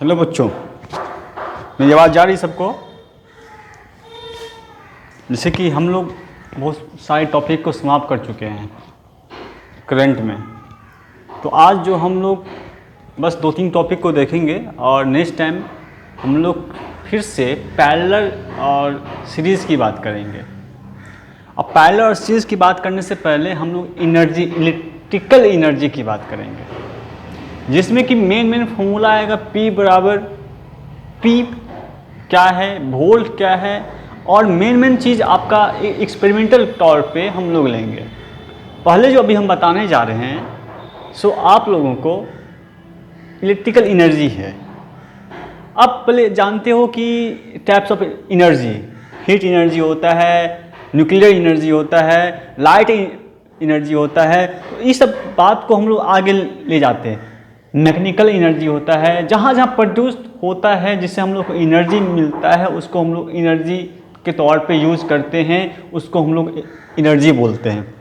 Hello बच्चों, मेरी आवाज़ जा रही सबको? जैसे कि हम लोग बहुत सारे टॉपिक को समाप्त कर चुके हैं करंट में, तो आज जो हम लोग बस 2-3 टॉपिक को देखेंगे और नेक्स्ट टाइम हम लोग फिर से पैरेलल और सीरीज़ की बात करेंगे। अब पैरेलल और सीरीज़ की बात करने से पहले हम लोग एनर्जी, इलेक्ट्रिकल एनर्जी की बात करेंगे, जिसमें कि मेन फॉर्मूला आएगा पी क्या है, वोल्ट क्या है, और मेन चीज़ आपका एक्सपेरिमेंटल तौर पे हम लोग लेंगे। पहले जो अभी हम बताने जा रहे हैं सो आप लोगों को इलेक्ट्रिकल एनर्जी है। आप पहले जानते हो कि types of energy, heat energy होता है, न्यूक्लियर एनर्जी होता है, लाइट एनर्जी होता है। तो इस सब बात को हम लोग आगे ले जाते हैं। मैकेनिकल एनर्जी होता है, जहाँ जहाँ प्रोड्यूस होता है जिससे हम लोग को एनर्जी मिलता है उसको हम लोग एनर्जी के तौर पे यूज़ करते हैं, उसको हम लोग एनर्जी बोलते हैं।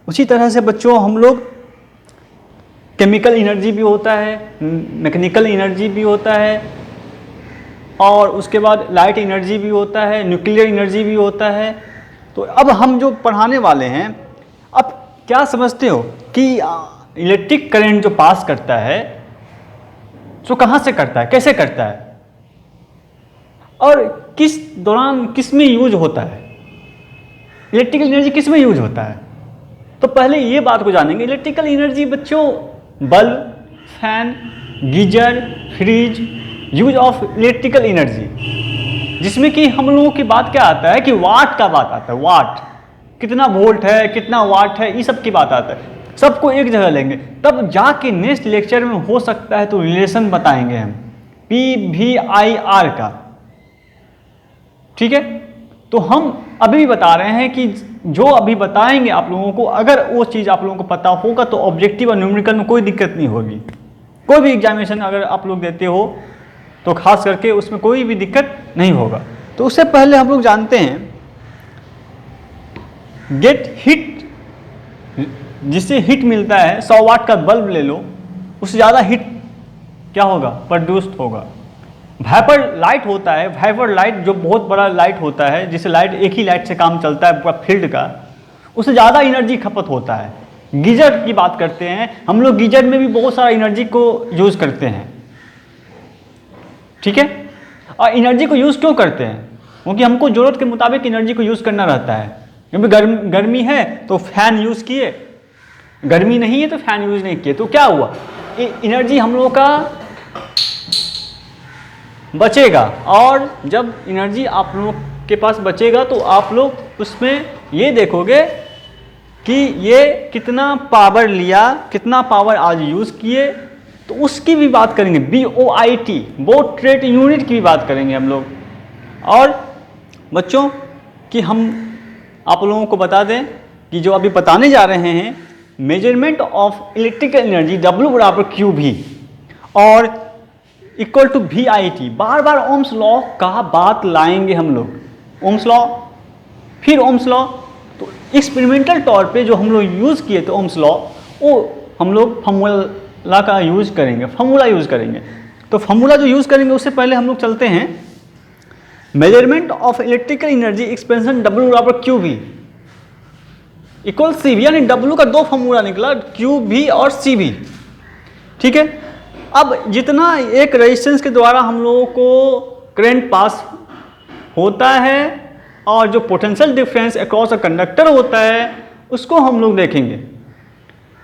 उसी तरह से बच्चों हम लोग केमिकल एनर्जी भी होता है, मैकेनिकल एनर्जी भी होता है, और उसके बाद लाइट एनर्जी भी होता है, न्यूक्लियर एनर्जी भी होता है। तो अब हम जो पढ़ाने वाले हैं, अब क्या समझते हो कि इलेक्ट्रिक करंट जो पास करता है तो कहाँ से करता है, कैसे करता है, और किस दौरान किस में यूज होता है, इलेक्ट्रिकल एनर्जी किस में यूज होता है। तो पहले ये बात को जानेंगे। इलेक्ट्रिकल एनर्जी बच्चों bulb, fan, geyser, fridge, use of electrical energy, जिसमें कि हम लोगों की बात क्या आता है कि वाट का बात आता है, वाट कितना वोल्ट है, कितना वाट है, ये सब की बात आता है। सबको एक जगह लेंगे, तब जाके नेक्स्ट लेक्चर में हो सकता है तो रिलेशन बताएंगे हम PVIR का, ठीक है। तो हम अभी भी बता रहे हैं कि जो अभी बताएंगे आप लोगों को, अगर वो चीज़ आप लोगों को पता होगा तो ऑब्जेक्टिव और न्यूमेरिकल में कोई दिक्कत नहीं होगी। कोई भी एग्जामिनेशन अगर आप लोग देते हो तो खास करके उसमें कोई भी दिक्कत नहीं होगा। तो उससे पहले हम लोग जानते हैं गेट हीट, जिससे हीट मिलता है। 100 वाट का बल्ब ले लो, उससे ज़्यादा हीट क्या होगा, प्रोड्यूस्ड होगा। वेपर लाइट होता है, वेपर लाइट जो बहुत बड़ा लाइट होता है, जिससे लाइट एक ही लाइट से काम चलता है पूरा फील्ड का, उससे ज़्यादा एनर्जी खपत होता है। गीजर की बात करते हैं हम लोग, गीजर में भी बहुत सारा एनर्जी को यूज़ करते हैं, ठीक है। और एनर्जी को यूज़ क्यों करते हैं, क्योंकि हमको ज़रूरत के मुताबिक एनर्जी को यूज़ करना रहता है। क्योंकि गर्मी है तो फैन यूज़ किए, गर्मी नहीं है तो फैन यूज़ नहीं किए, तो क्या हुआ, एनर्जी हम लोगों का बचेगा। और जब एनर्जी आप लोगों के पास बचेगा तो आप लोग उसमें ये देखोगे कि ये कितना पावर लिया, कितना पावर आज यूज़ किए, तो उसकी भी बात करेंगे। BOIT, बोट रेट यूनिट की भी बात करेंगे हम लोग। और बच्चों कि हम आप लोगों को बता दें कि जो अभी बताने जा रहे हैं measurement of electrical energy W बराबर QV और इक्वल टू VIT, बार बार ओम्स लॉ का बात लाएंगे हम लोग। ओम्स लॉ, फिर ओम्स लॉ, तो एक्सपेरिमेंटल तौर पे जो हम लोग यूज़ किए थे ओम्स लॉ, वो हम लोग फार्मूला का यूज़ करेंगे, फार्मूला यूज़ करेंगे। तो फार्मूला जो यूज़ करेंगे उससे पहले हम लोग चलते हैं measurement of electrical energy expansion W बराबर QV इक्वल CV, यानी W का दो फार्मूला निकला, QV और CV, ठीक है। अब जितना एक रेजिस्टेंस के द्वारा हम लोगों को करंट पास होता है और जो potential difference across a conductor होता है उसको हम लोग देखेंगे।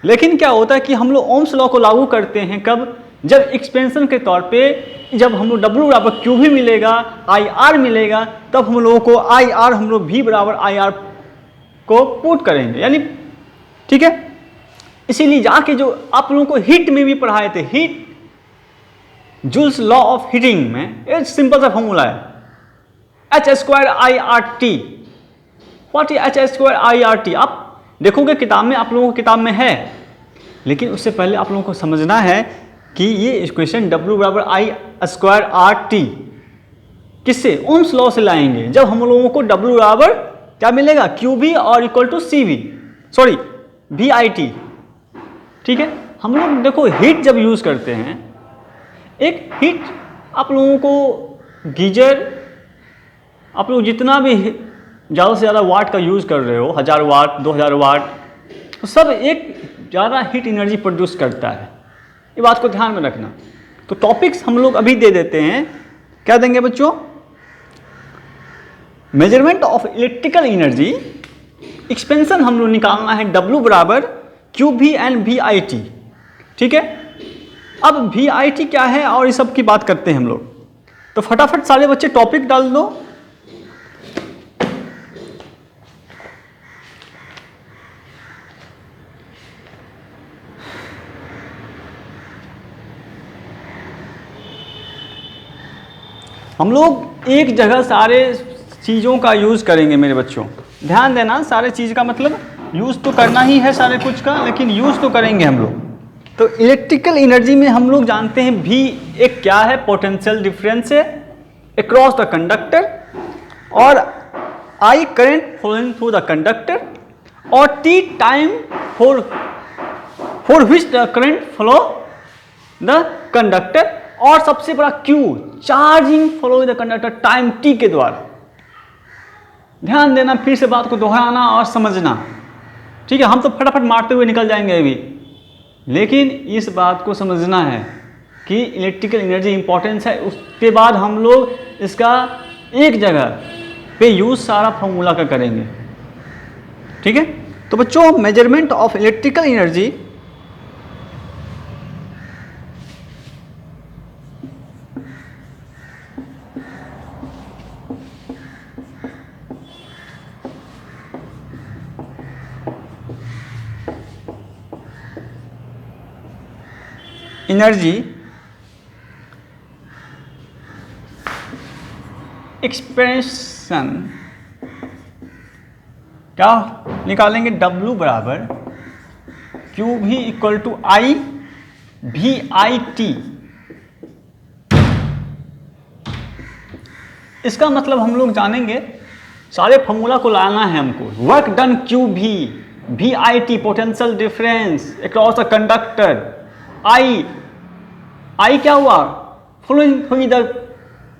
लेकिन क्या होता है कि हम लोग ओम्स लॉ को लागू करते हैं कब, जब एक्सपेंशन के तौर पे, जब हम लोग W बराबर QV मिलेगा, IR मिलेगा, तब हम लोगों को IR, हम लोग V बराबर IR को पुट करेंगे, यानी, ठीक है। इसीलिए जाके जो आप लोगों को हीट में भी पढ़ाए थे, heat joules law of heating में एक सिंपल सा फॉर्मूला है H²IRT। What is H²IRT? आप देखोगे किताब में, आप लोगों को किताब में है, लेकिन उससे पहले आप लोगों को समझना है कि ये इक्वेशन W बराबर I²RT किससे, ओम्स लॉ से लाएंगे। जब हम लोगों को W बराबर क्या मिलेगा, QV और equal to CV, sorry VIT, ठीक है। हम लोग देखो हीट जब यूज़ करते हैं, एक हीट आप लोगों को गीजर, आप लोग जितना भी ज़्यादा से ज़्यादा वाट का यूज़ कर रहे हो, 1000 वाट 2000 वाट, तो सब एक ज़्यादा हीट एनर्जी प्रोड्यूस करता है, ये बात को ध्यान में रखना। तो टॉपिक्स हम लोग अभी दे देते हैं, क्या देंगे बच्चों? Measurement of electrical energy, expansion हम लोग निकालना है W बराबर QV एंड VIT, ठीक है। अब VIT क्या है और ये सब की बात करते हैं हम लोग। तो फटाफट सारे बच्चे टॉपिक डाल दो। हम लोग एक जगह सारे चीज़ों का यूज़ करेंगे मेरे बच्चों, ध्यान देना। सारे चीज़ का मतलब यूज़ तो करना ही है सारे कुछ का, लेकिन यूज़ तो करेंगे हम लोग। तो इलेक्ट्रिकल एनर्जी में हम लोग जानते हैं V एक क्या है, पोटेंशियल डिफरेंस है अक्रॉस द कंडक्टर, और I current flowing through the conductor, और T time for which the current flow the conductor, और सबसे बड़ा Q charging flow the conductor time T के द्वारा। ध्यान देना, फिर से बात को दोहराना और समझना, ठीक है। हम तो फटाफट मारते हुए निकल जाएंगे अभी, लेकिन इस बात को समझना है कि इलेक्ट्रिकल एनर्जी इंपॉर्टेंस है। उसके बाद हम लोग इसका एक जगह पे यूज सारा फॉर्मूला का करेंगे, ठीक है। तो बच्चों, measurement of electrical energy, energy expression क्या निकालेंगे? W बराबर QV equal to I VIT। इसका मतलब हम लोग जानेंगे, सारे फॉर्मूला को लाना है हमको। Work done QV, VIT potential difference across the conductor, I क्या हुआ? Flowing through the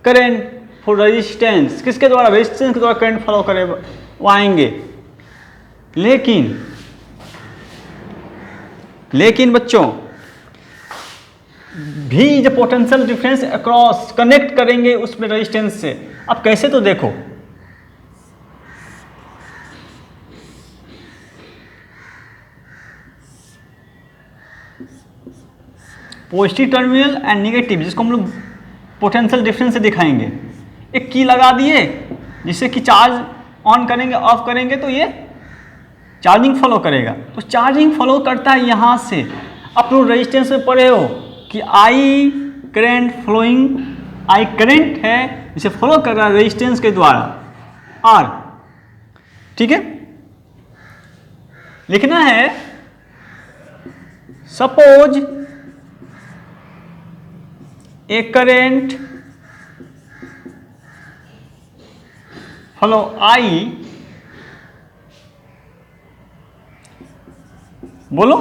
current for resistance, किसके द्वारा? रेजिस्टेंस के द्वारा करंट फ्लो करे वो आएंगे। लेकिन बच्चों, V is potential difference across, connect करेंगे उसमें रेजिस्टेंस से। अब कैसे? तो देखो, पॉजिटिव टर्मिनल एंड नेगेटिव, जिसको हम लोग पोटेंशियल डिफरेंस से दिखाएंगे। एक की लगा दिए, जिससे कि चार्ज ऑन करेंगे ऑफ करेंगे तो ये चार्जिंग फॉलो करेगा। तो चार्जिंग फॉलो करता है यहाँ से। आप लोग रेजिस्टेंस में पढ़े हो कि I current flowing, I current है जिसे फॉलो कर रहा है रेजिस्टेंस के द्वारा R, ठीक है। लिखना है suppose A current flow I, बोलो,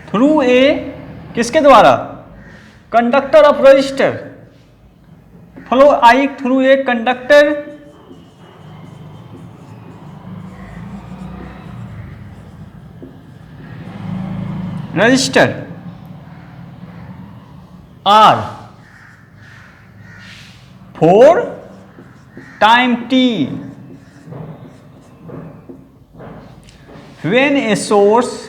थ्रू ए, किसके द्वारा? Conductor of register. Flow I through a conductor register R for time t, when a source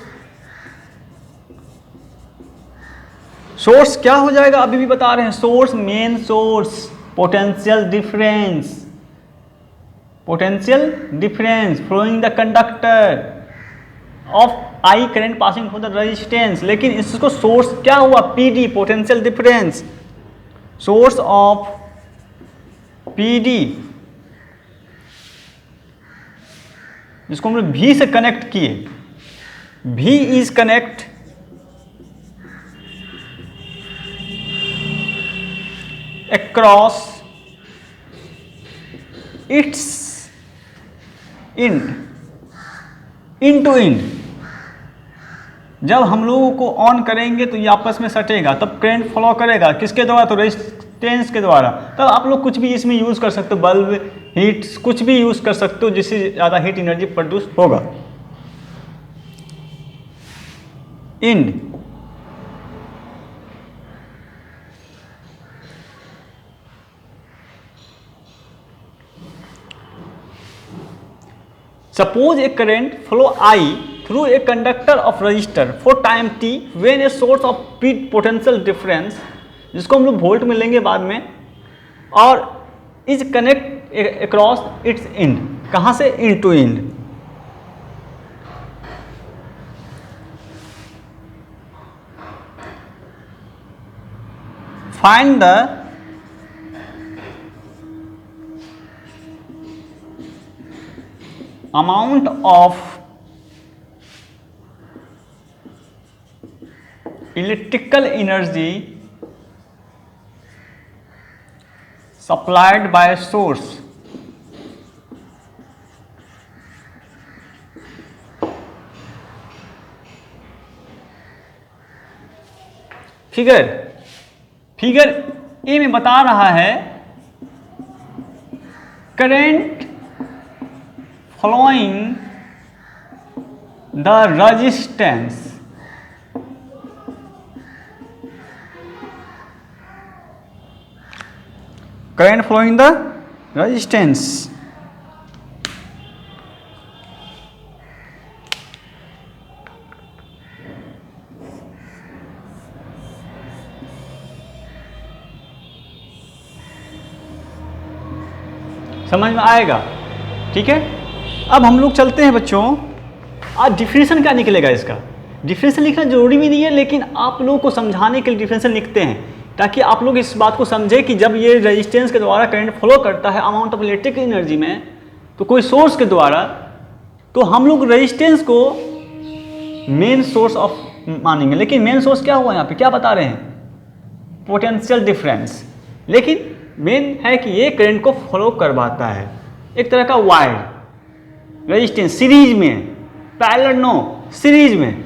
क्या हो जाएगा? अभी भी बता रहे हैं, source, main source, potential difference flowing the conductor of I current passing through the resistance. लेकिन इसको सोर्स क्या हुआ? PD potential difference, source of PD, जिसको हम लोग V से कनेक्ट किए। V is connect across its end to end। जब हम लोगों को ऑन करेंगे तो ये आपस में सटेगा, तब करंट फ्लो करेगा किसके द्वारा? तो रेजिस्टेंस के द्वारा। तब आप लोग कुछ भी इसमें यूज़ कर सकते हो, बल्ब, हीट, कुछ भी यूज़ कर सकते हो जिससे ज़्यादा हीट एनर्जी प्रोड्यूस होगा। End, suppose a current flow I through a conductor of resistor for time t when a source of potential difference, जिसको हम लोग वोल्ट में लेंगे बाद में, और is connect across its end, कहाँ से, end to end. Find the amount of electrical energy supplied by a source figure A में बता रहा है current following the resistance, current following the resistance, समझ में आएगा? ठीक है, अब हम लोग चलते हैं बच्चों, आज डिफिनेशन क्या निकलेगा इसका। डिफिनेशन लिखना जरूरी भी नहीं है, लेकिन आप लोगों को समझाने के लिए डिफिनेशन लिखते हैं, ताकि आप लोग इस बात को समझें कि जब ये रेजिस्टेंस के द्वारा करंट फ्लो करता है अमाउंट ऑफ इलेक्ट्रिक एनर्जी में, तो कोई सोर्स के द्वारा, तो हम लोग रेजिस्टेंस को मेन सोर्स ऑफ मानेंगे। लेकिन मेन सोर्स क्या हुआ यहाँ पे, क्या बता रहे हैं, पोटेंशियल डिफरेंस। लेकिन मेन है कि ये करंट को फ्लो करवाता है, एक तरह का वायर रेजिस्टेंस सीरीज में, पैरेलल नो, सीरीज में।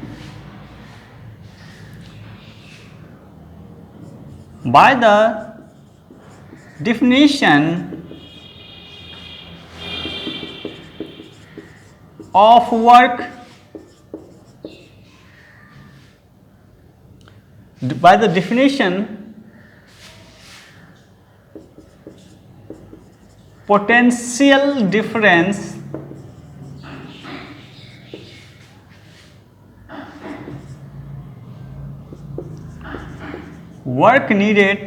By the definition of work, by the definition potential difference work needed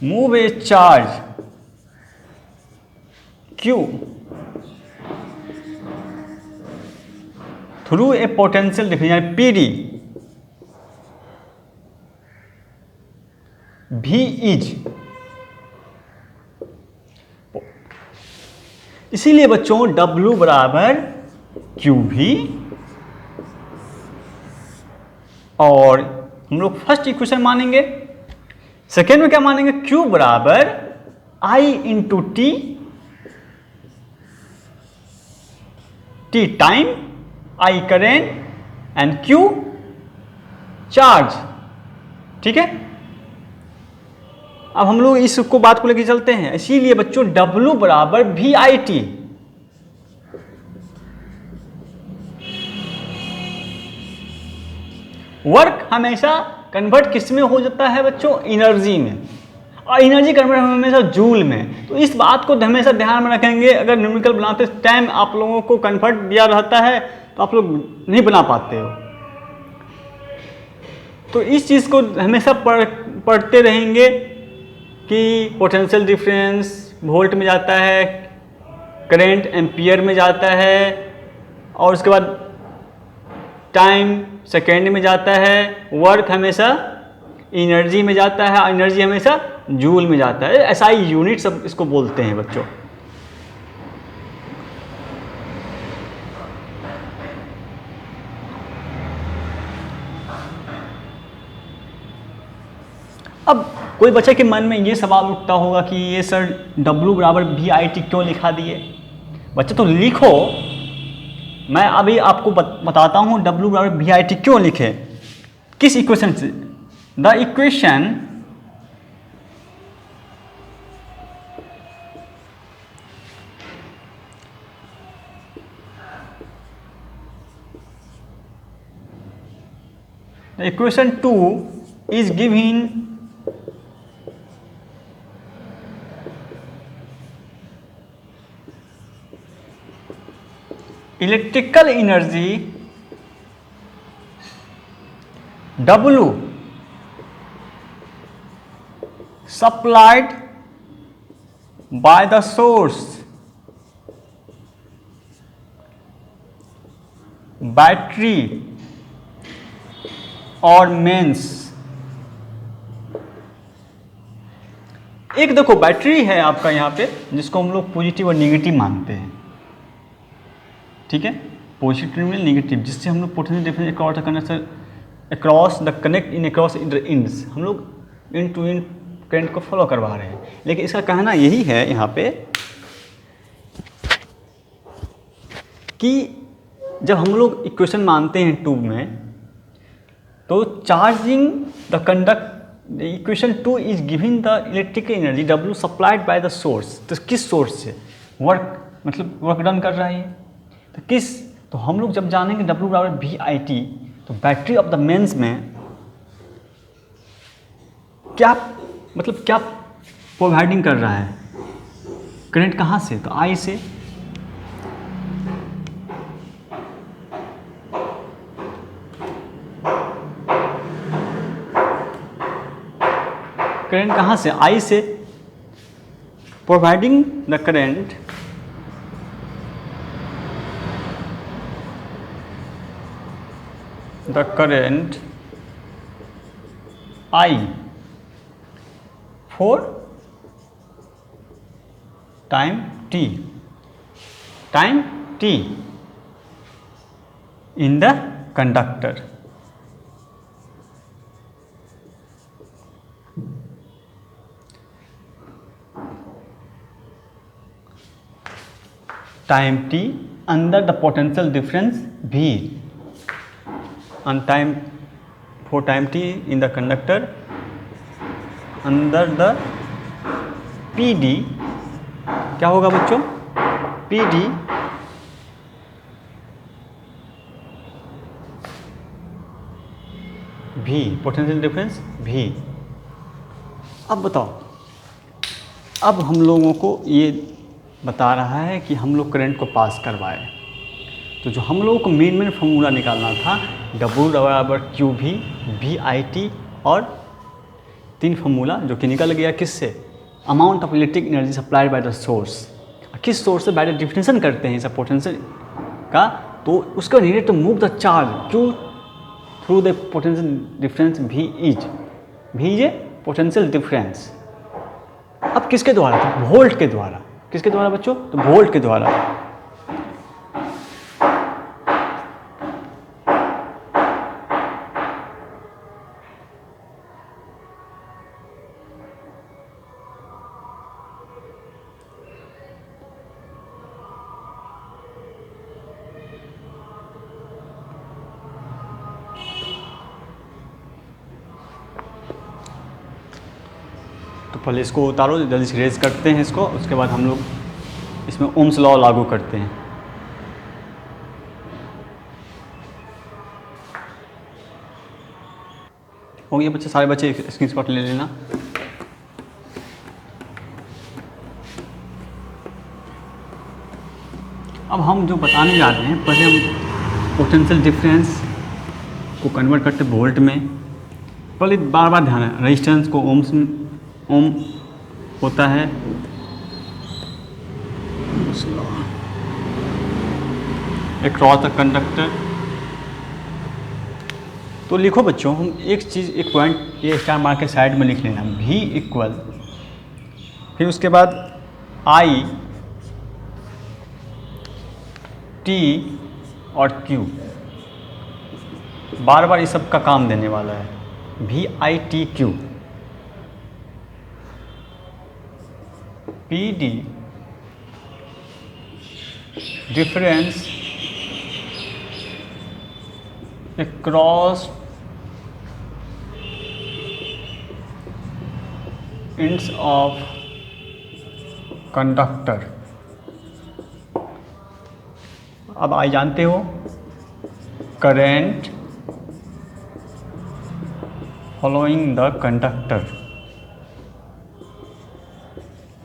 move a charge Q through a potential difference PD V is, इसीलिए बच्चों W बराबर क्यू भी, और हम लोग first equation मानेंगे। सेकेंड में क्या मानेंगे, क्यू बराबर I into T, T time, I current and Q charge. ठीक है, अब हम लोग इसको बात को लेकर चलते हैं। इसीलिए बच्चों W बराबर वी आई टी, वर्क हमेशा कन्वर्ट किस में हो जाता है बच्चों, एनर्जी में, और एनर्जी कन्वर्ट हमेशा जूल में। तो इस बात को हमेशा ध्यान में रखेंगे। अगर न्यूमेरिकल बनाते टाइम आप लोगों को कन्वर्ट दिया रहता है तो आप लोग नहीं बना पाते हो। तो इस चीज़ को हमेशा पढ़ते रहेंगे कि पोटेंशियल डिफरेंस वोल्ट में जाता है, करंट एम्पियर में जाता है, और उसके बाद टाइम सेकेंड में जाता है, वर्क हमेशा एनर्जी में जाता है, एनर्जी हमेशा जूल में जाता है। एसआई यूनिट सब इसको बोलते हैं बच्चों। अब कोई बच्चे के मन में ये सवाल उठता होगा कि ये सर W बराबर वी आई टी क्यों लिखा दिए। बच्चे तो लिखो, मैं अभी आपको बताता हूँ W बराबर वी आई टी क्यों लिखे, किस इक्वेशन से। The equation equation 2 is given electrical energy W supplied by the source, battery और मेंस। एक देखो बैटरी है आपका यहाँ पे, जिसको हम लोग पॉजिटिव और नेगेटिव मानते हैं, ठीक है, पॉजिटिव में नेगेटिव, जिससे हम लोग potential difference across the conductor across the connect in across in the ends, हम लोग इन टू इन करंट को फॉलो करवा रहे हैं। लेकिन इसका कहना यही है यहाँ पे कि जब हम लोग इक्वेशन मानते हैं ट्यूब में, तो charging the conduct equation 2 is giving the electrical energy W supplied by the source. तो किस सोर्स से वर्क, मतलब वर्क डन कर रहा है, तो किस, तो हम लोग जब जानेंगे W बराबर वी आई टी, तो बैटरी ऑफ द मेंस में क्या, मतलब क्या प्रोवाइडिंग कर रहा है करंट, कहाँ से, तो आई से। करंट कहाँ से, आई से, providing the current I for time t in the conductor। time t under the potential difference V, and time for time t in the conductor under the PD, क्या होगा बच्चों, PD V, potential difference V। अब बताओ, अब हम लोगों को ये बता रहा है कि हम लोग करंट को पास करवाए, तो जो हम लोगों को मेन फॉर्मूला निकालना था W बराबर क्यू भी वी आई टी, और 3 फॉर्मूला जो कि निकल गया किससे, amount of electric energy supplied by the source. किस सोर्स से बैटरी डिफिनेशन करते हैं सब पोटेंशियल का, तो उसका needed to move the charge Q through the potential difference V is a potential difference. अब किसके द्वारा था, वोल्ट के द्वारा। किसके द्वारा बच्चों, तो वोल्ट के द्वारा। तो पहले इसको उतारो, जल्दी से रेज करते हैं इसको, उसके बाद हम लोग इसमें ओम्स लॉ लागू करते हैं। हो गया बच्चे, सारे बच्चे स्क्रीनशॉट ले लेना। अब हम जो बताने जा रहे हैं, पहले हम पोटेंशियल डिफरेंस को कन्वर्ट करते वोल्ट में। पहले बार बार ध्यान है, रेजिस्टेंस को ओम होता है, अक्रॉस द कंडक्टर। तो लिखो बच्चों, हम एक चीज़, एक पॉइंट ये स्टार मार्क के साइड में लिख लेना, V इक्वल, फिर उसके बाद I T और Q, बार बार ये सब का काम देने वाला है, V I T Q, P D difference across ends of conductor। अब आई जानते हो करंट फॉलोइंग द कंडक्टर,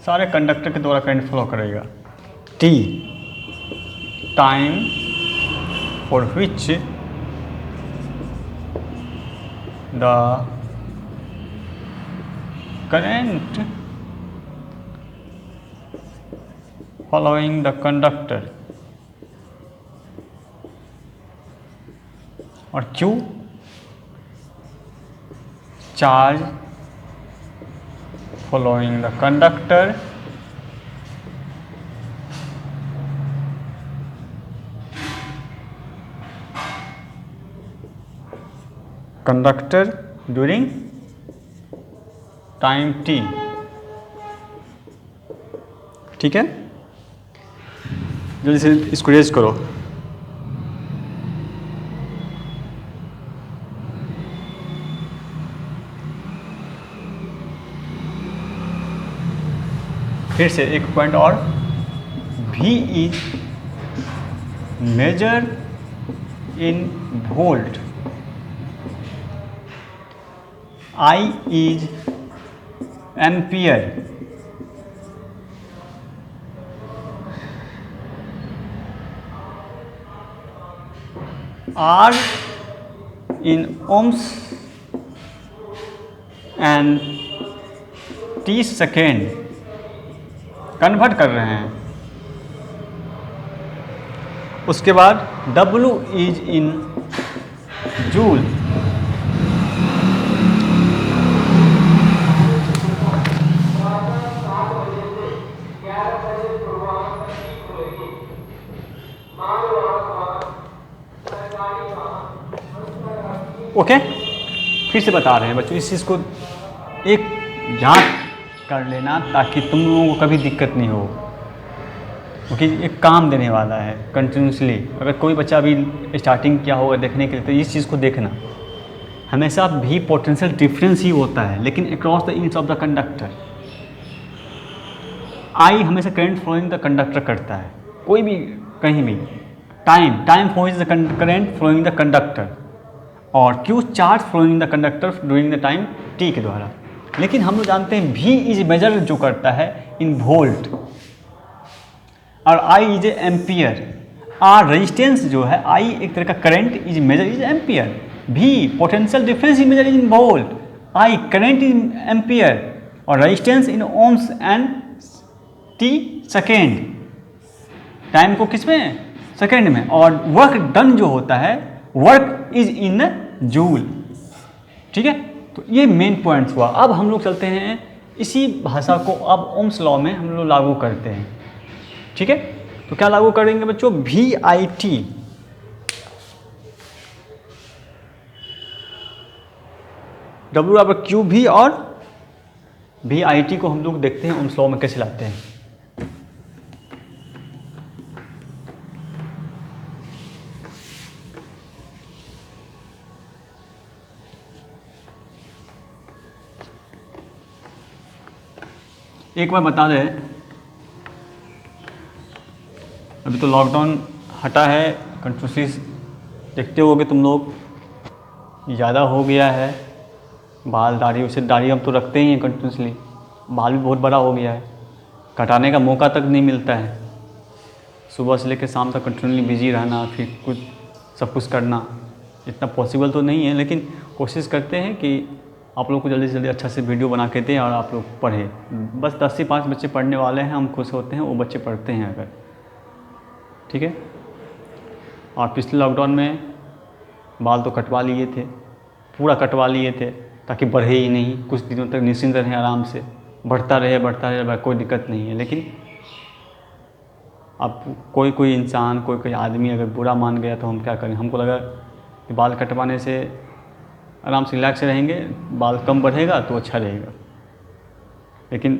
सारे कंडक्टर के द्वारा करंट फ्लो करेगा। T time for which the current following the conductor, और Q charge following the conductor, conductor during time T. ठीक है, जल्दी से इसको रेज करो। फिर से एक पॉइंट और, V is measure in volt, I is ampere, R in ohms and T second convert कर रहे हैं। उसके बाद W is in joule, okay. फिर से बता रहे हैं बच्चों, इस चीज़ को एक याद कर लेना ताकि तुम लोगों को कभी दिक्कत नहीं हो, क्योंकि एक काम देने वाला है कंटिन्यूसली। अगर कोई बच्चा अभी स्टार्टिंग किया होगा देखने के लिए, तो इस चीज़ को देखना हमेशा भी पोटेंशियल डिफरेंस ही होता है, लेकिन across the inch of the conductor. I हमेशा करंट फ्लोइंग द कंडक्टर करता है, कोई भी कहीं भी। Time flowing the current flowing the conductor, और Q charge flowing the conductor during the time T के द्वारा। लेकिन हम लोग जानते हैं V इज मेजर जो करता है इन वोल्ट, और I is ampere. R resistance जो है, I एक तरह का current is measure is ampere, V potential difference is measure in volt, I current is ampere, और resistance in ohms and T second, time को किस में, सेकेंड में। और वर्क डन जो होता है, वर्क इज इन जूल। ठीक है, तो ये मेन पॉइंट्स हुआ। अब हम लोग चलते हैं इसी भाषा को अब ओम्स लॉ में हम लोग लागू करते हैं। ठीक है, तो क्या लागू करेंगे बच्चों, VIT W बराबर QV, और VIT को हम लोग देखते हैं ओम्स लॉ में कैसे लाते हैं। एक बार बता दें, अभी तो लॉकडाउन हटा है, कंट्रोसी देखते होगे तुम लोग, ज़्यादा हो गया है बाल दाढ़ी। उसे दाढ़ी हम तो रखते ही हैं कंटिन्यूसली, बाल भी बहुत बड़ा हो गया है, कटाने का मौका तक नहीं मिलता है। सुबह से लेकर शाम तक कंटिन्यूसली बिजी रहना, फिर कुछ सब कुछ करना इतना पॉसिबल तो नहीं है, लेकिन कोशिश करते हैं कि आप लोग को जल्दी से जल्दी अच्छा से वीडियो बना के दें और आप लोग पढ़ें। बस 10 से 5 बच्चे पढ़ने वाले हैं, हम खुश होते हैं वो बच्चे पढ़ते हैं अगर। ठीक है, और पिछले लॉकडाउन में बाल तो कटवा लिए थे, पूरा कटवा लिए थे ताकि बढ़े ही नहीं, कुछ दिनों तक निश्चिंत रहें आराम से, बढ़ता रहे, कोई दिक्कत नहीं है। लेकिन अब कोई इंसान, कोई आदमी अगर बुरा मान गया तो हम क्या करें। हमको लगा कि बाल कटवाने से आराम से रिलैक्स रहेंगे, बाल कम बढ़ेगा तो अच्छा रहेगा। लेकिन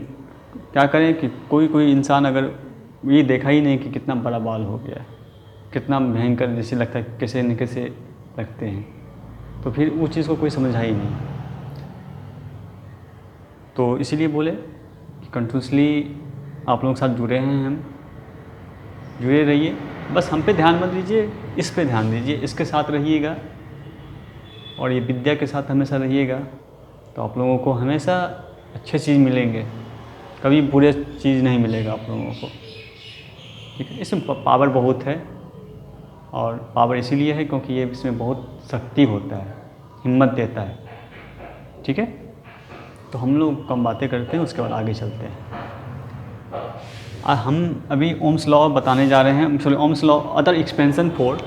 क्या करें कि कोई इंसान अगर ये देखा ही नहीं कि कितना बड़ा बाल हो गया है, कितना भयंकर, जैसे लगता है कैसे न कैसे लगते हैं, तो फिर उस चीज़ को कोई समझा ही नहीं। तो इसीलिए बोले कि कंटिन्यूसली आप लोगों के साथ जुड़े हैं, हम जुड़े रहिए, बस हम पे ध्यान मत दीजिए, इस पे ध्यान दीजिए, इसके साथ रहिएगा और ये विद्या के साथ हमेशा रहिएगा, तो आप लोगों को हमेशा अच्छे चीज़ मिलेंगे, कभी बुरे चीज़ नहीं मिलेगा आप लोगों को। ठीक है, इसमें पावर बहुत है, और पावर इसीलिए है क्योंकि ये इसमें बहुत शक्ति होता है, हिम्मत देता है। ठीक है, तो हम लोग कम बातें करते हैं, उसके बाद आगे चलते हैं। हम अभी ओम्स लॉ बताने जा रहे हैं, sorry Ohm's law other expansion for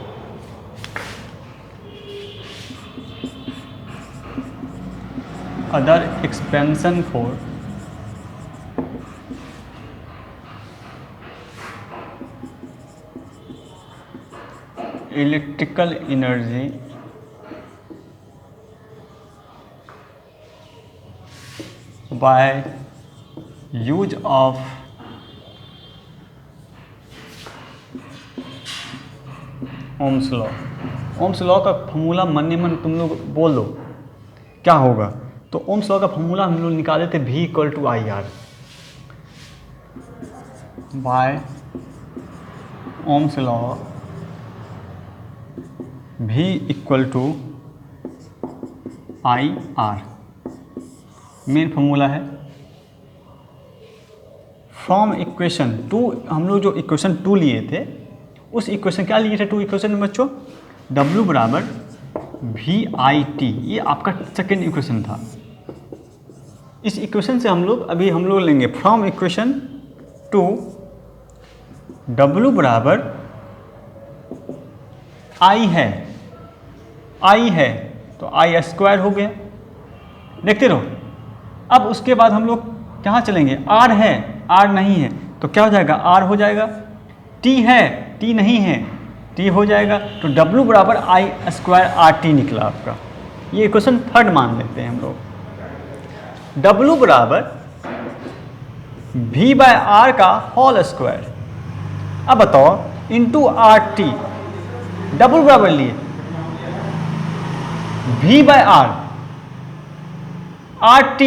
electrical energy by use of Ohm's law. Ohms law का फॉर्मूला मन तुम लोग बोल दो क्या होगा। तो ओम्स लॉ का फॉर्मूला हम लोग निकाले थे V = IR by Ohm's law, V = IR main formula है। फ्रॉम इक्वेशन 2, हम लोग जो इक्वेशन 2 लिए थे, उस इक्वेशन क्या लिए थे 2 इक्वेशन में बच्चों, W = VIT, ये आपका सेकेंड इक्वेशन था। इस इक्वेशन से हम लोग लेंगे फ्रॉम इक्वेशन 2 W = I है तो I² हो गया, देखते रहो। अब उसके बाद हम लोग कहाँ चलेंगे, R है, R नहीं है तो क्या हो जाएगा, R हो जाएगा। T है, T नहीं है, T हो जाएगा। तो W = I² निकला आपका। ये इक्वेशन थर्ड मान लेते हैं हम लोग। W = V/R का होल स्क्वायर। अब बताओ इंटू RT, डबल बराबर लिए V/R RT।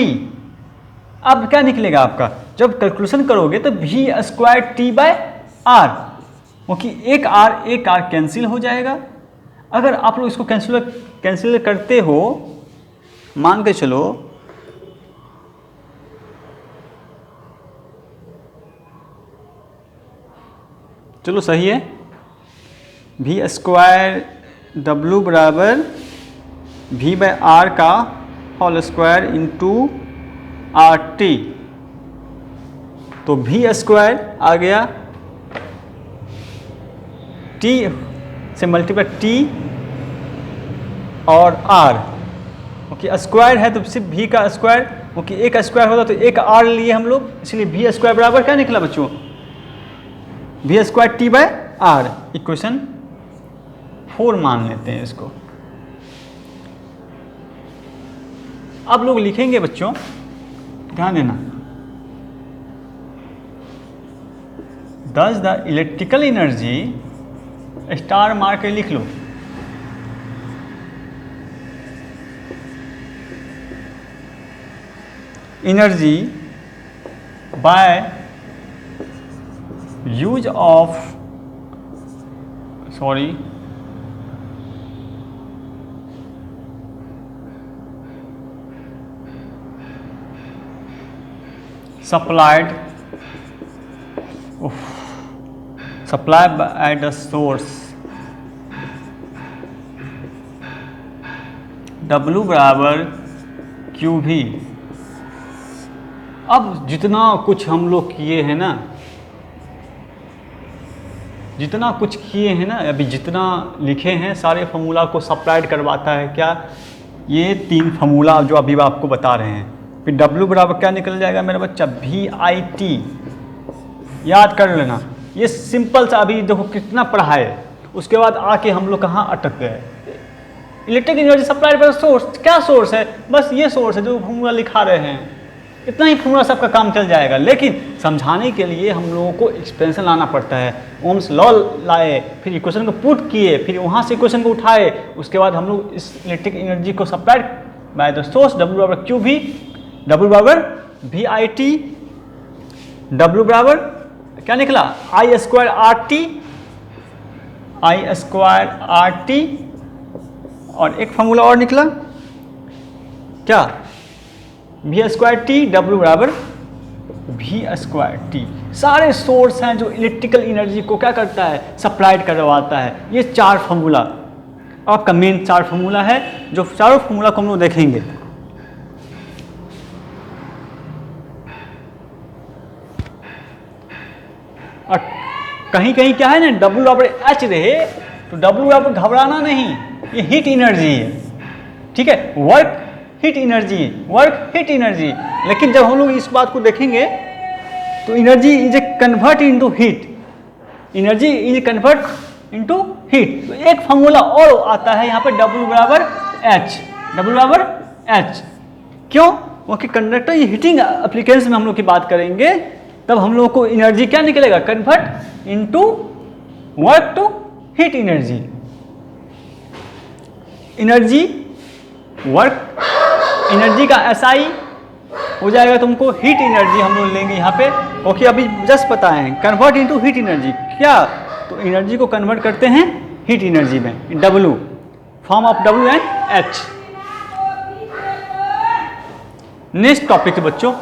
अब क्या निकलेगा आपका, जब कैलकुलेशन करोगे तो V² T/R, क्योंकि एक R कैंसिल हो जाएगा। अगर आप लोग इसको कैंसिल करते हो, मान के चलो सही है, V² W = V/R का होल स्क्वायर इंटू RT, तो V² आ गया, T से मल्टीप्लाई T और R, क्योंकि स्क्वायर है तो सिर्फ V का स्क्वायर, क्योंकि एक स्क्वायर होता तो एक R लिए हम लोग, इसलिए V² बराबर क्या निकला बच्चों, V² T/R। इक्वेशन 4 मान लेते हैं इसको। अब लोग लिखेंगे बच्चों, ध्यान देना, thus the electrical energy, star मार के लिख लो, energy by use of supplied by the source, W = QV। अब जितना कुछ हम लोग किए हैं ना, अभी जितना लिखे हैं, सारे फार्मूला को सप्लाइड करवाता है क्या, ये 3 फार्मूला जो अभी आपको बता रहे हैं। फिर W = क्या निकल जाएगा मेरा बच्चा, VIT, याद कर लेना। ये सिंपल सा, अभी देखो कितना पढ़ा है, उसके बाद आके हम लोग कहाँ अटक गए। Electric energy supplied bye source, क्या सोर्स है, बस ये सोर्स है जो फार्मूला लिखा रहे हैं। इतना ही फॉर्मूला से आपका काम चल जाएगा। लेकिन समझाने के लिए हम लोगों को एक्सपेंशन लाना पड़ता है। ओम्स लॉ लाए, फिर इक्वेशन को पुट किए, फिर वहाँ से इक्वेशन को उठाए, उसके बाद हम लोग इस इलेक्ट्रिक एनर्जी को supply by the source W बराबर क्यू भी, W बराबर वी आई टी, W बराबर क्या निकला आई स्क्वायर आर टी, और एक फॉर्मूला और निकला क्या, वी स्क्वायर टी, डब्ल्यू बराबर वी स्क्वायर टी। सारे सोर्स हैं जो इलेक्ट्रिकल एनर्जी को क्या करता है, सप्लाइड करवाता है। ये 4 फॉर्मूला आपका मेन 4 फॉर्मूला है, जो चारों फॉर्मूला को हम लोग देखेंगे। और कहीं कहीं क्या है ना, W बराबर एच रहे तो W बराबर घबराना नहीं, ये हीट एनर्जी है, ठीक है, वर्क हीट एनर्जी। लेकिन जब हम लोग इस बात को देखेंगे तो energy is a convert into heat, तो एक फॉर्मूला और आता है यहाँ पे W बराबर H। क्यों? क्योंकि कंडक्टर ये हीटिंग एप्लीकेशन में हम लोग की बात करेंगे, तब हम लोग को एनर्जी क्या निकलेगा, convert into work to heat energy. Energy का SI हो जाएगा तुमको हीट एनर्जी, हम लोग लेंगे यहाँ पे, क्योंकि अभी जस्ट पता है कन्वर्ट इनटू हीट एनर्जी क्या, तो एनर्जी को कन्वर्ट करते हैं हीट एनर्जी में, W, form of W and H। Next topic है बच्चों,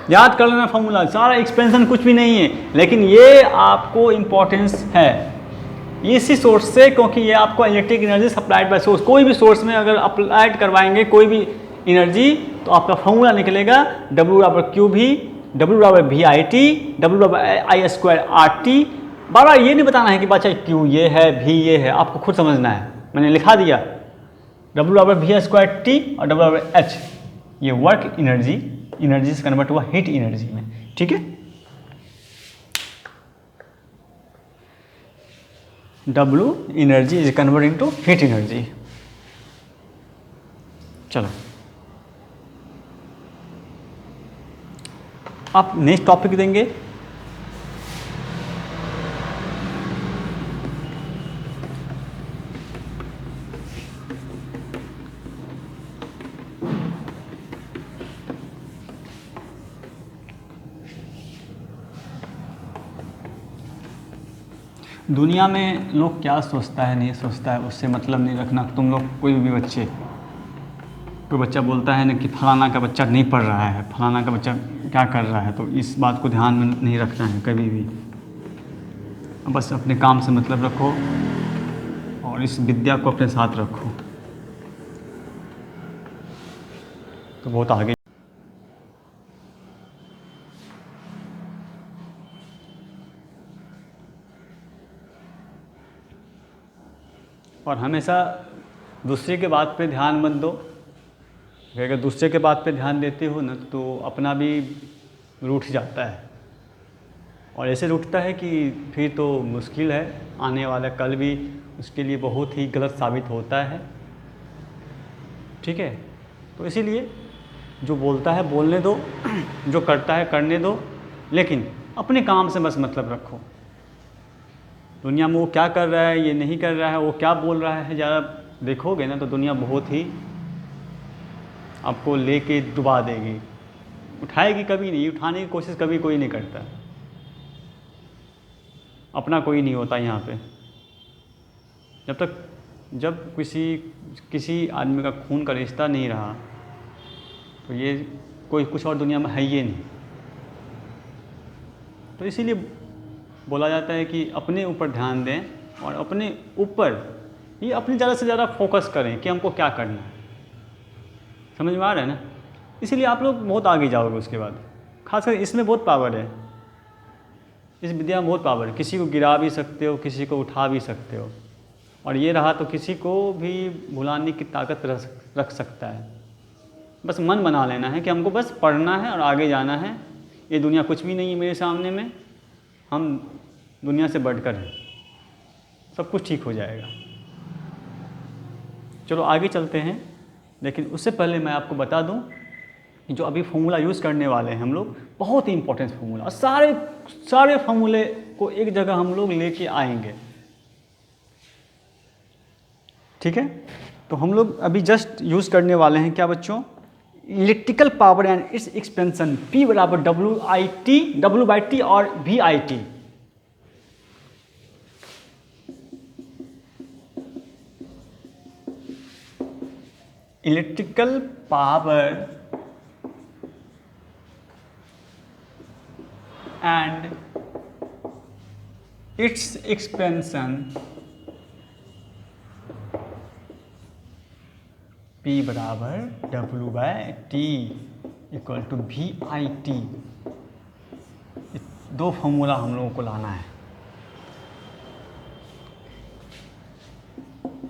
याद कर लेना फॉर्मूला, सारा एक्सपेंशन कुछ भी नहीं है, लेकिन ये आपको इंपॉर्टेंस है इसी सोर्स से, क्योंकि ये आपको electric energy supplied bye source, कोई भी सोर्स में अगर अप्लाइड करवाएंगे कोई भी एनर्जी तो आपका फॉर्मूला निकलेगा W बराबर क्यू भी, W बराबर वी आई टी, W बराबर आई स्क्वायर आर टी। बार बार ये नहीं बताना है कि बच्चा क्यू ये है भी ये है, आपको खुद समझना है, मैंने लिखा दिया W बराबर वी स्क्वायर टी और W बराबर H, ये वर्क एनर्जी से कन्वर्ट हुआ हीट एनर्जी में, ठीक है। W energy is convert into heat energy. चलो आप नेक्स्ट टॉपिक देंगे, दुनिया में लोग क्या सोचता है नहीं सोचता है उससे मतलब नहीं रखना। तुम लोग कोई बच्चा बोलता है ना कि फलाना का बच्चा नहीं पढ़ रहा है, फलाना का बच्चा क्या कर रहा है, तो इस बात को ध्यान में नहीं रखना है कभी भी। बस अपने काम से मतलब रखो और इस विद्या को अपने साथ रखो, तो बहुत आगे। और हमेशा दूसरे के बात पे ध्यान मत दो, अगर दूसरे के बात पे ध्यान देते हो ना तो अपना भी रूठ जाता है, और ऐसे रूठता है कि फिर तो मुश्किल है, आने वाला कल भी उसके लिए बहुत ही गलत साबित होता है, ठीक है। तो इसीलिए जो बोलता है बोलने दो, जो करता है करने दो, लेकिन अपने काम से बस मतलब रखो। दुनिया में वो क्या कर रहा है, ये नहीं कर रहा है, वो क्या बोल रहा है, ज़्यादा देखोगे ना तो दुनिया बहुत ही आपको लेके डुबा देगी, उठाएगी कभी नहीं, उठाने की कोशिश कभी कोई नहीं करता, अपना कोई नहीं होता यहाँ पे। जब किसी आदमी का खून का रिश्ता नहीं रहा तो ये कोई कुछ और दुनिया में है ये नहीं। तो इसीलिए बोला जाता है कि अपने ऊपर ध्यान दें और अपने ऊपर ही अपनी ज़्यादा से ज़्यादा फोकस करें कि हमको क्या करना है। समझ में आ रहा है ना? इसीलिए आप लोग बहुत आगे जाओगे उसके बाद। खासकर इसमें बहुत पावर है, इस विद्या में बहुत पावर है। किसी को गिरा भी सकते हो, किसी को उठा भी सकते हो, और ये रहा तो किसी को भी भुलाने की ताकत रख सकता है। बस मन बना लेना है कि हमको बस पढ़ना है और आगे जाना है। ये दुनिया कुछ भी नहीं है मेरे सामने में, हम दुनिया से बढ़कर हैं, सब कुछ ठीक हो जाएगा। चलो आगे चलते हैं, लेकिन उससे पहले मैं आपको बता दूं कि जो अभी फॉर्मूला यूज़ करने वाले हैं हम लोग, बहुत ही इंपॉर्टेंट फॉर्मूला, सारे फॉर्मूले को एक जगह हम लोग लेके आएंगे, ठीक है। तो हम लोग अभी जस्ट यूज़ करने वाले हैं क्या बच्चों, electrical power and its expansion, P बराबर W बाई टी और VIT। Electrical power and its expansion P बराबर W by T equal to VIT। दो फॉर्मूला हम लोगों को लाना है।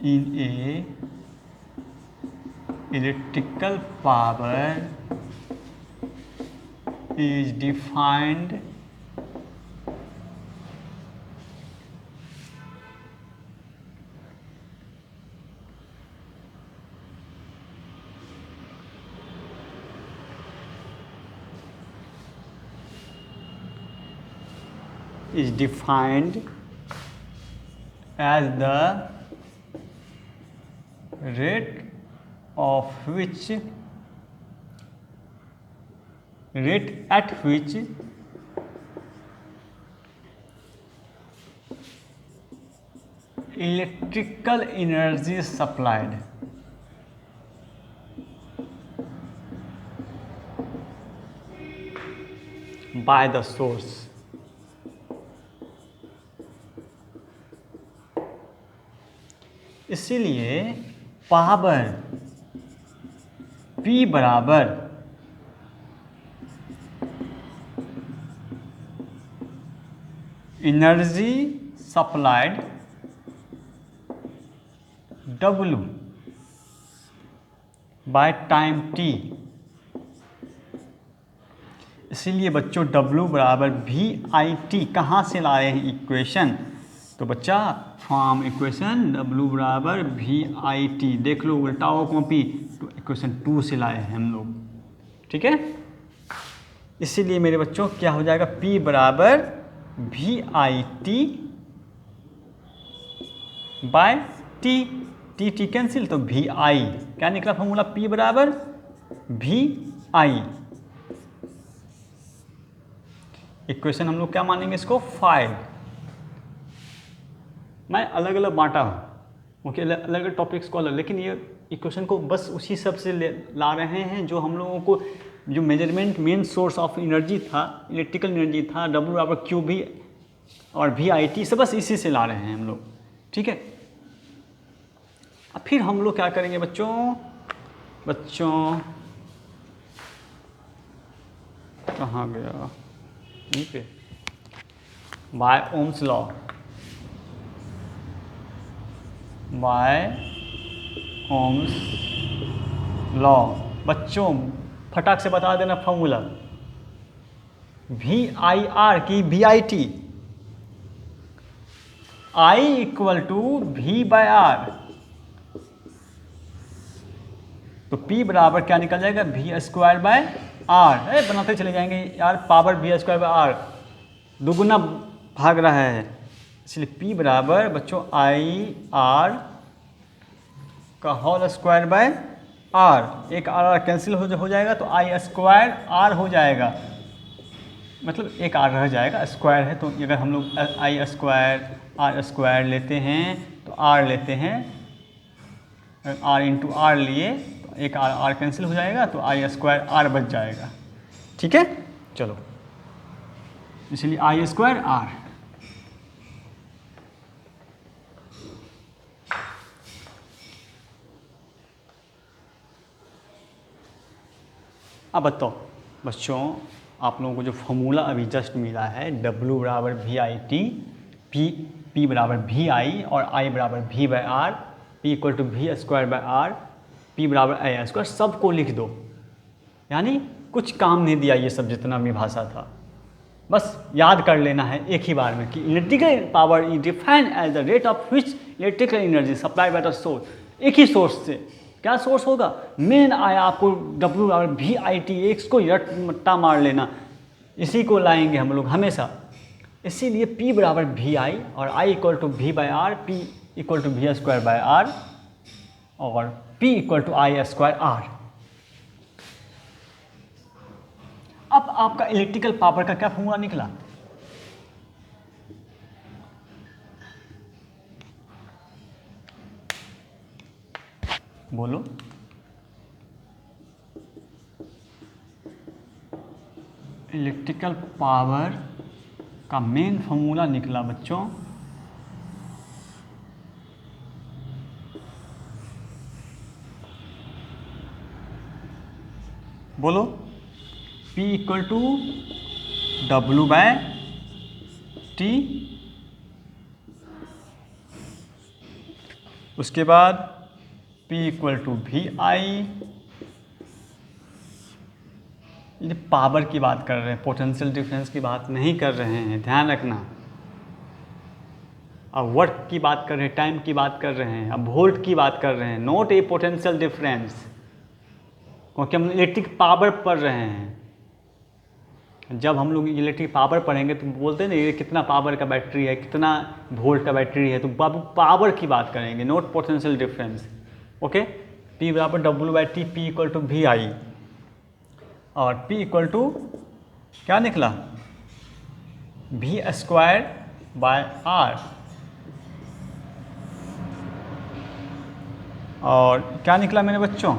In a electrical power is defined as the rate at which electrical energy is supplied by the source। इसीलिए power P बराबर energy supplied W by time T। इसीलिए बच्चों W बराबर VIT कहाँ से लाए हैं इक्वेशन, तो बच्चा फॉर्म इक्वेशन W बराबर VIT, देख लो उल्टाओ कॉपी, तो इक्वेशन 2 से लाए हैं हम लोग, ठीक है। इसीलिए मेरे बच्चों क्या हो जाएगा, P बराबर VIT बाय T कैंसिल, तो VI क्या निकला फॉर्मूला, P बराबर VI। इक्वेशन हम लोग क्या मानेंगे इसको, 5। मैं अलग अलग बांटा हूँ, ओके, अलग अलग टॉपिक्स को अलग, लेकिन ये इक्वेशन को बस उसी सब से ला रहे हैं जो हम लोगों को, जो measurement main source of energy था, इलेक्ट्रिकल एनर्जी था, W बराबर QV और VIT से, बस इसी से ला रहे हैं हम लोग, ठीक है। अब फिर हम लोग क्या करेंगे बच्चों कहाँ गया, यहीं पे, बाय ओम्स लॉ, बच्चों फटाक से बता देना फॉर्मूला, VIR की VIT, I equal to V by R, तो P बराबर क्या निकल जाएगा, V स्क्वायर बाय R। बनाते चले जाएंगे यार, power V square by R दुगुना भाग रहा है, इसलिए P बराबर बच्चों IR का होल स्क्वायर बाय R, एक R कैंसिल हो जाएगा, तो I स्क्वायर R हो जाएगा, मतलब एक R रह जाएगा, स्क्वायर है, तो अगर हम लोग I स्क्वायर R स्क्वायर लेते हैं तो R लेते हैं, R इंटू R लिए तो एक R कैंसिल हो जाएगा, तो I स्क्वायर R बच जाएगा, ठीक है। चलो, इसलिए I स्क्वायर R। अब बताओ बच्चों, आप लोगों को जो फॉर्मूला अभी जस्ट मिला है, W बराबर VIT, P बराबर VI और I बराबर V by R, P equal to V square by R, P बराबर I स्क्वायर, सबको लिख दो, यानी कुछ काम नहीं दिया ये सब जितना भी भाषा था, बस याद कर लेना है एक ही बार में कि electrical power is defined as the rate of which electrical energy supply by the source. एक ही सोर्स से। क्या सोर्स होगा? मेन आया, आपको WVIT एक्स को रट्टा मार लेना, इसी को लाएंगे हम लोग हमेशा। इसीलिए P बराबर VI और I equal to V/R, P equal to V²/R और P इक्वल टू I²R। अब आपका इलेक्ट्रिकल पावर का क्या फॉर्मूला निकला? बोलो। इलेक्ट्रिकल पावर का मेन फॉर्मूला निकला बच्चों, बोलो। P इक्वल टू W/T, उसके बाद P इक्वल टू VI। ये पावर की बात कर रहे हैं, पोटेंशियल डिफरेंस की बात नहीं कर रहे हैं, ध्यान रखना। अब वर्क की बात कर रहे हैं, टाइम की बात कर रहे हैं, अब वोल्ट की बात कर रहे हैं, नॉट ए पोटेंशियल डिफरेंस, क्योंकि हम इलेक्ट्रिक पावर पढ़ रहे हैं। जब हम लोग इलेक्ट्रिक पावर पढ़ेंगे तो बोलते हैं ना, ये कितना पावर का बैटरी है, कितना वोल्ट का बैटरी है, तो पावर की बात करेंगे, not potential difference. Okay, P बराबर W/T, P equal to VI और P इक्वल टू क्या निकला? V²/R। और क्या निकला मेरे बच्चों?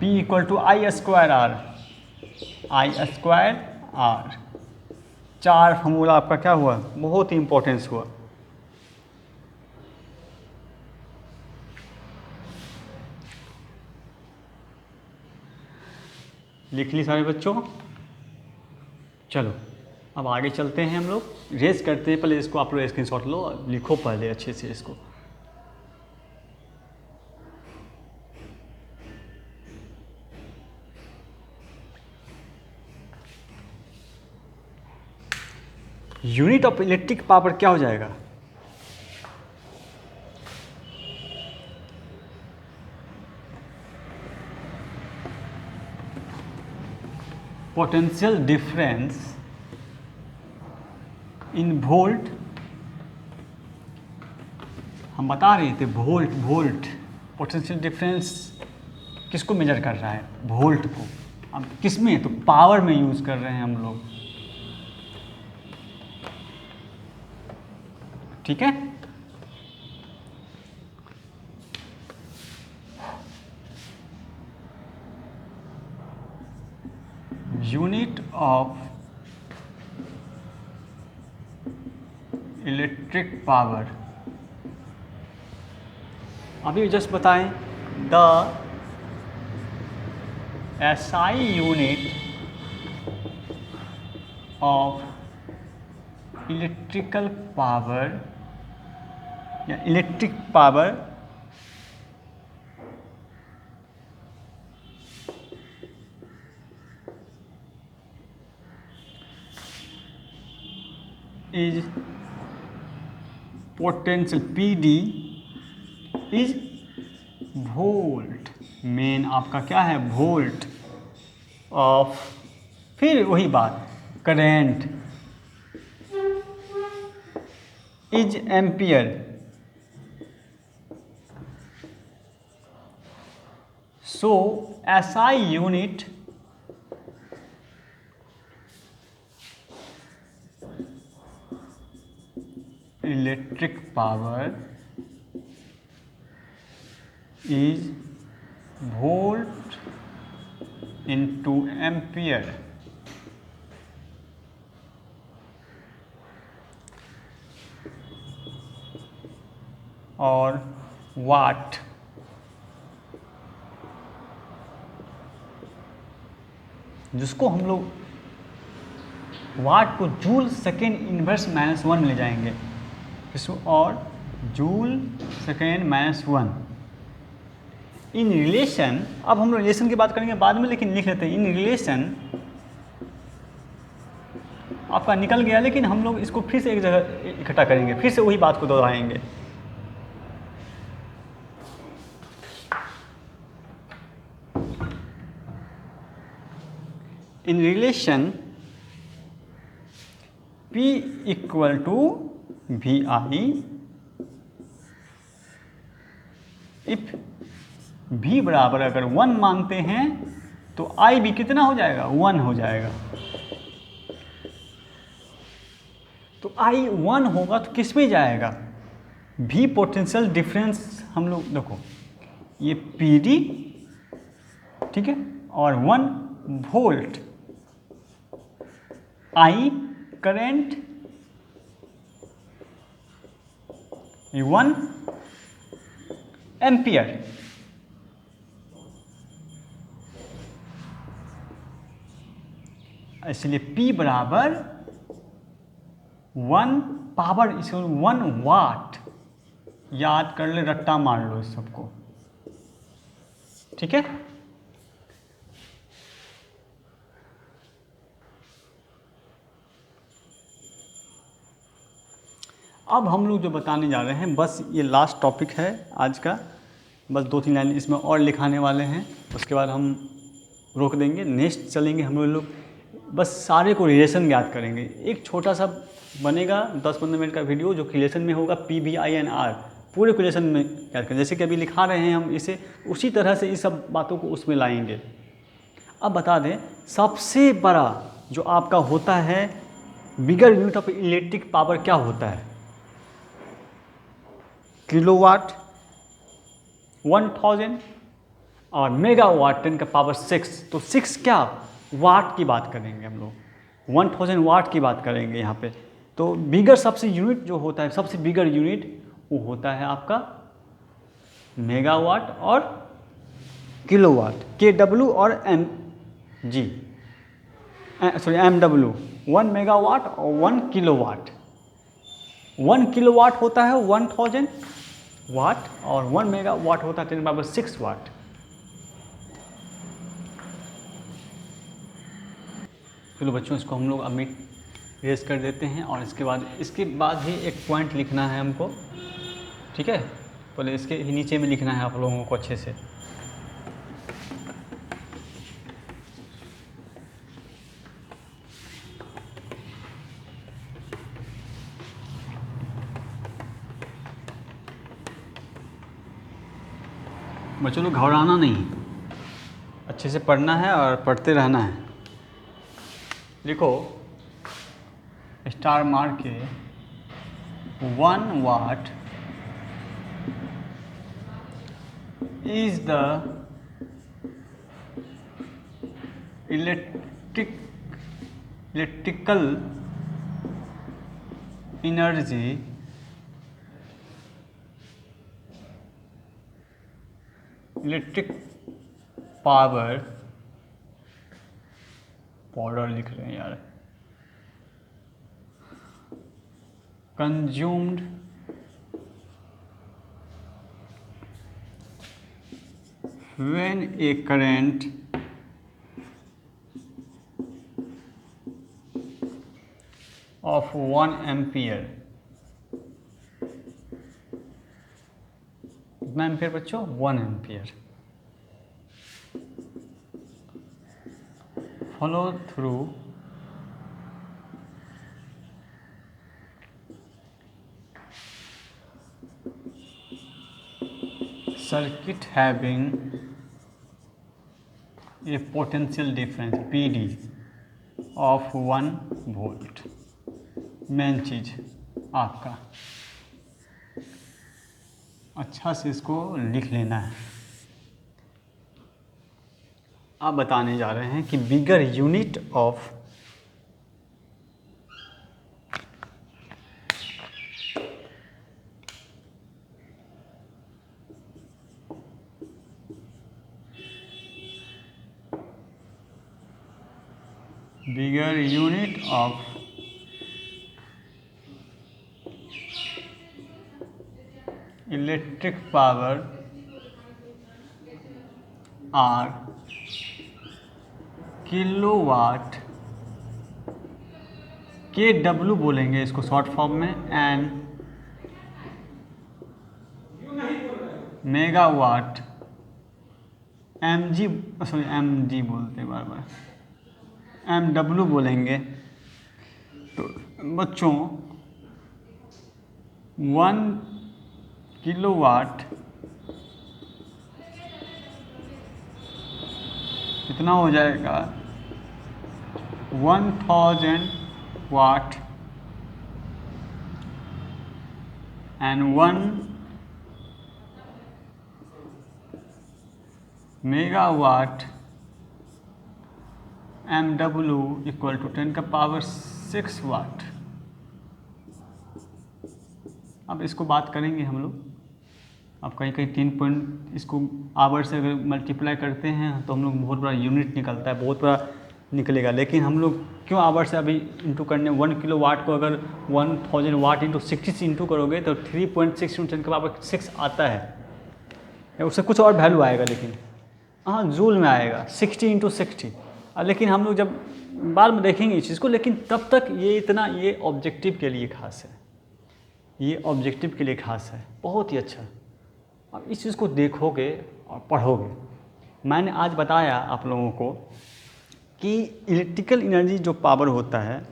P equal to I²R, I²R। चार फॉर्मूला आपका क्या हुआ? बहुत ही इंपॉर्टेंस हुआ। लिख ली सारे बच्चों? चलो अब आगे चलते हैं, हम लोग रेस करते हैं। पहले इसको आप लोग स्क्रीनशॉट लो, लिखो पहले अच्छे से इसको। यूनिट ऑफ इलेक्ट्रिक पावर क्या हो जाएगा? Potential difference in volt. हम बता रहे थे वोल्ट पोटेंशियल डिफरेंस किसको मेजर कर रहा है? वोल्ट को। अब किस में? तो पावर में यूज कर रहे हैं हम लोग, ठीक है। यूनिट ऑफ इलेक्ट्रिक पावर, अभी जस्ट बताएं, the SI unit of electrical power या electric power is potential, PD is volt. Main आपका क्या है? वोल्ट ऑफ, फिर वही बात, current is ampere. So SI unit electric power is volt into ampere. और वाट, जिसको हम लोग वाट को जूल सेकेंड इनवर्स -1 में ले जाएंगे, इसको, और जूल सेकेंड -1 इन रिलेशन। अब हम लोग रिलेशन की बात करेंगे बाद में, लेकिन लिख लेते हैं इन रिलेशन। आपका निकल गया, लेकिन हम लोग इसको फिर से एक जगह इकट्ठा करेंगे, फिर से वही बात को दोहराएंगे। इन relation P equal to V I if V बराबर अगर 1 मानते हैं तो I भी कितना हो जाएगा, 1 हो जाएगा। तो I 1 होगा तो किस में जाएगा, V पोटेंशियल डिफरेंस। हम लोग देखो ये PD, ठीक है, और 1 वोल्ट, I करेंट, 1 एम्पियर। इसलिए P बराबर 1 पावर 1 वाट। याद कर ले, रट्टा मार लो इस सबको, ठीक है। अब हम लोग जो बताने जा रहे हैं, बस ये लास्ट टॉपिक है आज का, बस 2-3 लाइन इसमें और लिखाने वाले हैं, उसके बाद हम रोक देंगे। नेक्स्ट चलेंगे हम लोग बस सारे को रिलेशन ज्ञात करेंगे। एक छोटा सा बनेगा 10-15 मिनट का वीडियो जो रिलेशन में होगा, P V I and R पूरे रिलेशन में ज्ञात करेंगे। जैसे कि अभी लिखा रहे हैं हम इसे, उसी तरह से इस सब बातों को उसमें लाएंगे। अब बता दें, सबसे बड़ा जो आपका होता है बिगर यूनिट ऑफ इलेक्ट्रिक पावर क्या होता है, किलोवाट 1000 और मेगावाट 10 का पावर 6। तो 6 क्या, वाट की बात करेंगे हम लोग, 1000 वाट की बात करेंगे यहाँ पे। तो बिगर सबसे यूनिट जो होता है, सबसे बिगर यूनिट वो होता है आपका मेगावाट और किलोवाट, KW और MG, सॉरी MW, 1 मेगावाट और 1 किलोवाट। 1 किलोवाट होता है 1000 वाट और 1 मेगावाट होता है 10⁻6 वाट। चलो बच्चों, इसको हम लोग अभी रेस कर देते हैं और इसके बाद ही एक पॉइंट लिखना है हमको, ठीक है। पहले इसके नीचे में लिखना है आप लोगों को अच्छे से। बच्चों लोग घबराना नहीं, अच्छे से पढ़ना है और पढ़ते रहना है। लिखो, स्टार मार्क के 1 वाट is the electrical energy electric power, powder लिख रहे हैं यार, consumed when a current of 1 ampere, कितना एम्पियर बच्चों, 1 ampere, follow through circuit having a potential difference PD of 1 volt. Main चीज आपका अच्छा से इसको लिख लेना है। आप बताने जा रहे हैं कि bigger unit of electric power are kilowatt, KW बोलेंगे इसको शॉर्ट फॉर्म में, एंड मेगावाट MG बोलते बार बार, MW बोलेंगे तो बच्चों 1 किलोवाट कितना हो जाएगा 1000 watt and 1 megawatt MW equal to 10⁶ watt. अब इसको बात करेंगे हम लोग। अब कहीं कहीं 3 पॉइंट इसको आवर से अगर मल्टीप्लाई करते हैं तो हम लोग बहुत बड़ा यूनिट निकलता है, बहुत बड़ा निकलेगा। लेकिन हम लोग क्यों आवर से अभी इंटू करने 1 किलो वाट को अगर 1000 वाट इंटू 60 से इंटू करोगे तो 3.6 × 10⁶ आता है। उससे कुछ और वैल्यू आएगा, लेकिन हाँ जूल में आएगा 60 × 60। लेकिन हम लोग जब बाद में देखेंगे इस चीज़ को, लेकिन तब तक ये इतना ये ऑब्जेक्टिव के लिए खास है, ये ऑब्जेक्टिव के लिए खास है, बहुत ही अच्छा। अब इस चीज़ को देखोगे और पढ़ोगे। मैंने आज बताया आप लोगों को कि इलेक्ट्रिकल एनर्जी जो पावर होता है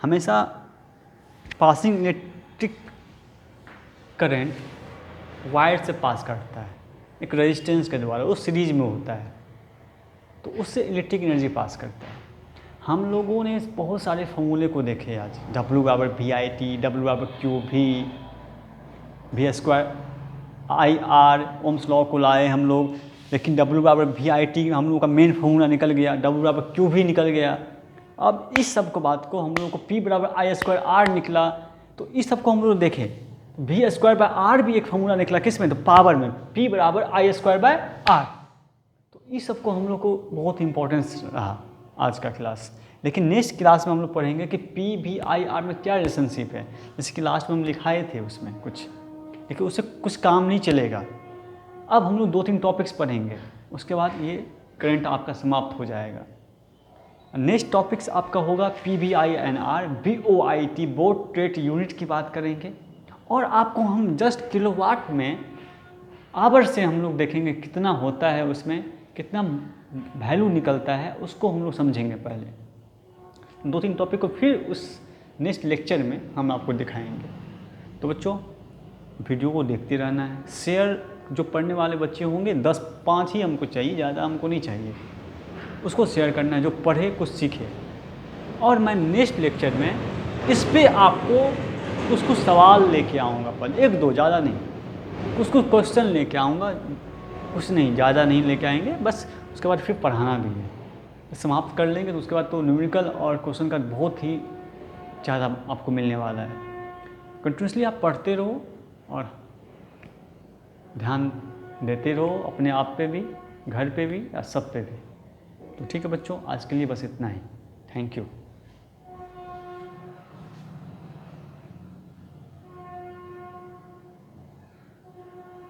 हमेशा पासिंग इलेक्ट्रिक करंट वायर से पास करता है एक रेजिस्टेंस के द्वारा, उस सीरीज में होता है, तो उससे इलेक्ट्रिक एनर्जी पास करता है। हम लोगों ने बहुत सारे फॉर्मूले को देखे आज, W/VIT, W/QV, V²IR, Ohm's law को लाए हम लोग, लेकिन W/VIT हम लोग का मेन फॉर्मूला निकल गया, W/QV निकल गया। अब इस सब को बात को हम लोगों को P/I²R निकला, तो इस सब को हम लोग देखें। V²/R भी एक फॉर्मूला निकला, किस में? तो पावर में, P/I²/R। तो इस सब को हम लोग को बहुत इंपॉर्टेंस रहा आज का क्लास। लेकिन नेक्स्ट क्लास में हम लोग पढ़ेंगे कि P/V/I/R में क्या रिलेशनशिप है। जैसे कि लास्ट में हम लिखाए थे उसमें कुछ, लेकिन उससे कुछ काम नहीं चलेगा। अब हम लोग 2-3 टॉपिक्स पढ़ेंगे, उसके बाद ये करंट आपका समाप्त हो जाएगा। नेक्स्ट टॉपिक्स आपका होगा PVI/R, BOIT, boat rate unit की बात करेंगे, और आपको हम जस्ट किलोवाट में आवर से हम लोग देखेंगे कितना होता है, उसमें कितना वैल्यू निकलता है, उसको हम लोग समझेंगे। पहले 2-3 टॉपिक को फिर उस नेक्स्ट लेक्चर में हम आपको दिखाएंगे। तो बच्चों वीडियो को देखते रहना है, शेयर जो पढ़ने वाले बच्चे होंगे 10-5 ही हमको चाहिए, ज़्यादा हमको नहीं चाहिए, उसको शेयर करना है, जो पढ़े कुछ सीखे। और मैं नेक्स्ट लेक्चर में इस पे आपको उसको सवाल लेके आऊँगा, पर 1-2 ज़्यादा नहीं, उसको क्वेश्चन लेके आऊँगा, कुछ नहीं ज़्यादा नहीं लेके आएंगे, बस उसके बाद फिर पढ़ाना भी है। समाप्त कर लेंगे तो उसके बाद तो न्यूमेरिकल और क्वेश्चन का बहुत ही ज़्यादा आपको मिलने वाला है। कंटिन्यूसली आप पढ़ते रहो और ध्यान देते रहो अपने आप पे भी, घर पे भी, या सब पे भी। तो ठीक है बच्चों, आज के लिए बस इतना ही। Thank you.